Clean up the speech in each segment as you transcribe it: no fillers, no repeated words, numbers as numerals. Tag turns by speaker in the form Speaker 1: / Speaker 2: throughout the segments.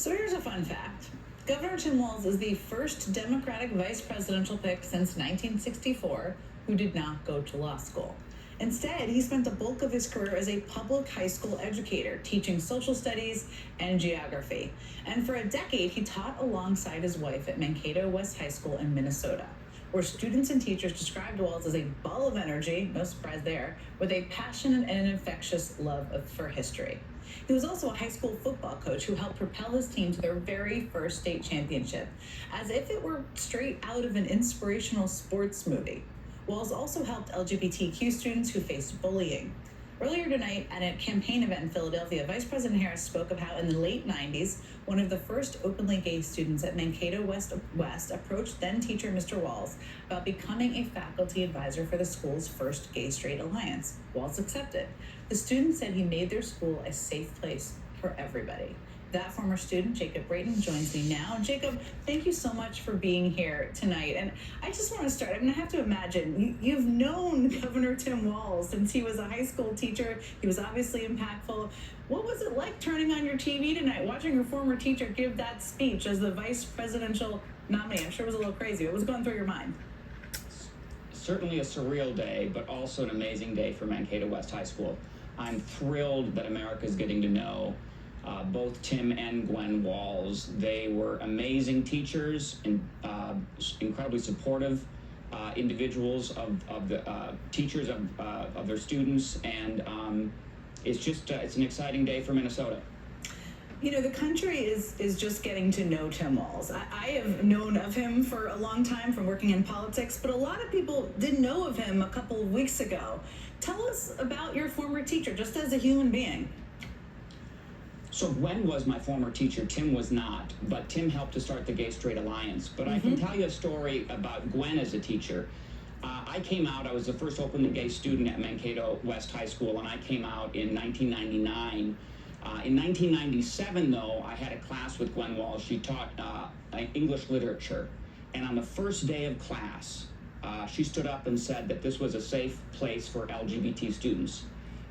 Speaker 1: So here's a fun fact. Governor Tim Walz is the first Democratic vice presidential pick since 1964 who did not go to law school. Instead, he spent the bulk of his career as a public high school educator, teaching social studies and geography. And for a decade, he taught alongside his wife at Mankato West High School in Minnesota, where students and teachers described Walz as a ball of energy, no surprise there, with a passionate and an infectious love for history. He was also a high school football coach who helped propel his team to their very first state championship, as if it were straight out of an inspirational sports movie. Walz also helped LGBTQ students who faced bullying. Earlier tonight, at a campaign event in Philadelphia, Vice President Harris spoke of how in the late 90s, one of the first openly gay students at Mankato West approached then-teacher Mr. Walz about becoming a faculty advisor for the school's first gay-straight alliance. Walz accepted. The student said he made their school a safe place for everybody. That former student, Jacob Brayton, joins me now. Jacob, thank you so much for being here tonight. And I just want to start. I have to imagine, you've known Governor Tim Walz since he was a high school teacher. He was obviously impactful. What was it like turning on your TV tonight, watching your former teacher give that speech as the vice presidential nominee? I'm sure it was a little crazy. What was going through your mind?
Speaker 2: Certainly a surreal day, but also an amazing day for Mankato West High School. I'm thrilled that America is getting to know both Tim and Gwen Walz. They were amazing teachers and incredibly supportive individuals of the teachers of their students, and it's an exciting day for Minnesota.
Speaker 1: You know, the country is just getting to know Tim Walz. I have known of him for a long time from working in politics, but a lot of people didn't know of him a couple of weeks ago. Tell us about your former teacher, just as a human being.
Speaker 2: So Gwen was my former teacher, Tim was not, but Tim helped to start the Gay Straight Alliance. But I can tell you a story about Gwen as a teacher. I came out, I was the first openly gay student at Mankato West High School, and I came out in 1999. In 1997, though, I had a class with Gwen Walz. She taught English literature. And on the first day of class, she stood up and said that this was a safe place for LGBT students.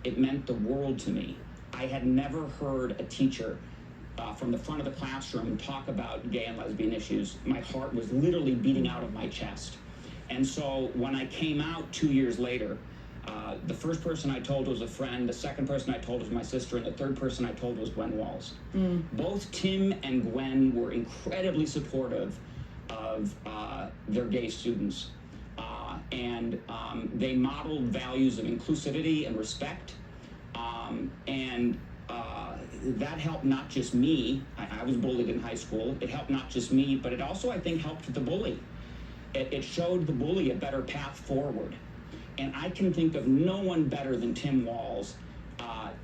Speaker 2: It meant the world to me. I had never heard a teacher from the front of the classroom talk about gay and lesbian issues. My heart was literally beating out of my chest. And so when I came out 2 years later, the first person I told was a friend, the second person I told was my sister, and the third person I told was Gwen Walz. Both Tim and Gwen were incredibly supportive of their gay students. And they modeled values of inclusivity and respect. That helped not just me. I was bullied in high school. It helped not just me, but it also, I think, helped the bully. It showed the bully a better path forward. And I can think of no one better than Tim Walz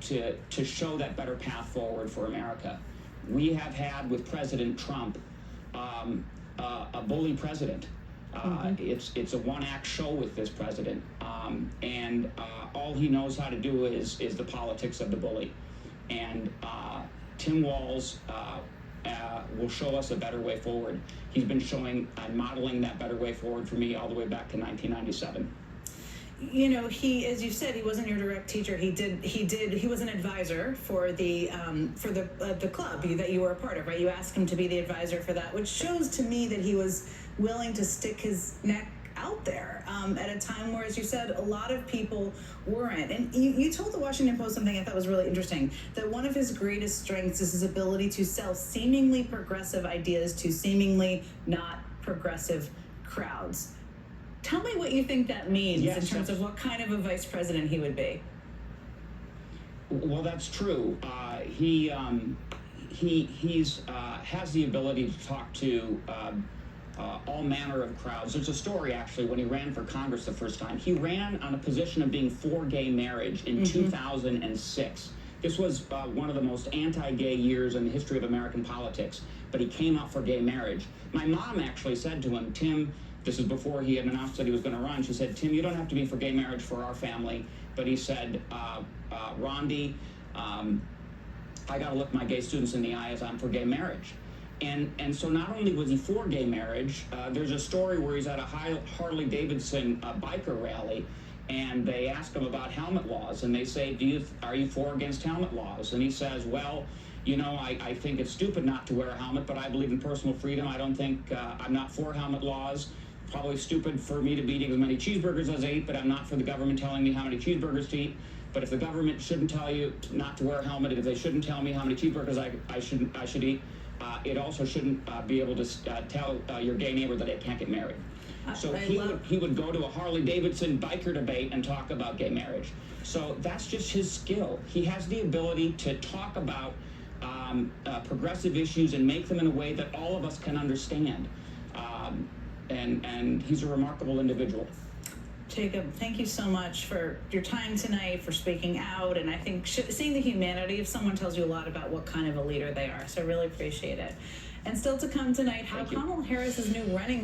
Speaker 2: to show that better path forward for America. We have had with President Trump a bully president. It's a one-act show with this president, and all he knows how to do is the politics of the bully. And Tim Walz will show us a better way forward. He's been showing and modeling that better way forward for me all the way back to 1997.
Speaker 1: You know, as you said, he wasn't your direct teacher. He was an advisor for the club that you were a part of, right? You asked him to be the advisor for that, which shows to me that he was willing to stick his neck out there at a time where, as you said, a lot of people weren't. And you told the Washington Post something I thought was really interesting, that one of his greatest strengths is his ability to sell seemingly progressive ideas to seemingly not progressive crowds. Tell me what you think that means in terms of what kind of a vice president he would be.
Speaker 2: Well, that's true. He has the ability to talk to all manner of crowds. There's a story, actually, when he ran for Congress the first time. He ran on a position of being for gay marriage in 2006. This was one of the most anti-gay years in the history of American politics, but he came out for gay marriage. My mom actually said to him, Tim, this is before he had announced that he was going to run, she said, Tim, you don't have to be for gay marriage for our family. But he said, Rondi, I got to look my gay students in the eye as I'm for gay marriage. And so not only was he for gay marriage, there's a story where he's at a Harley-Davidson biker rally, and they ask him about helmet laws, and they say, are you for or against helmet laws? And he says, well, you know, I think it's stupid not to wear a helmet, but I believe in personal freedom. I don't think, I'm not for helmet laws. Probably stupid for me to be eating as many cheeseburgers as I eat, but I'm not for the government telling me how many cheeseburgers to eat. But if the government shouldn't tell you not to wear a helmet, and if they shouldn't tell me how many cheeseburgers I should eat, it also shouldn't be able to tell your gay neighbor that they can't get married. So he would go to a Harley Davidson biker debate and talk about gay marriage. So that's just his skill. He has the ability to talk about progressive issues and make them in a way that all of us can understand. And he's a remarkable individual.
Speaker 1: Jacob, thank you so much for your time tonight, for speaking out, and I think seeing the humanity of someone tells you a lot about what kind of a leader they are, so I really appreciate it. And still to come tonight, how Kamala Harris's new running mate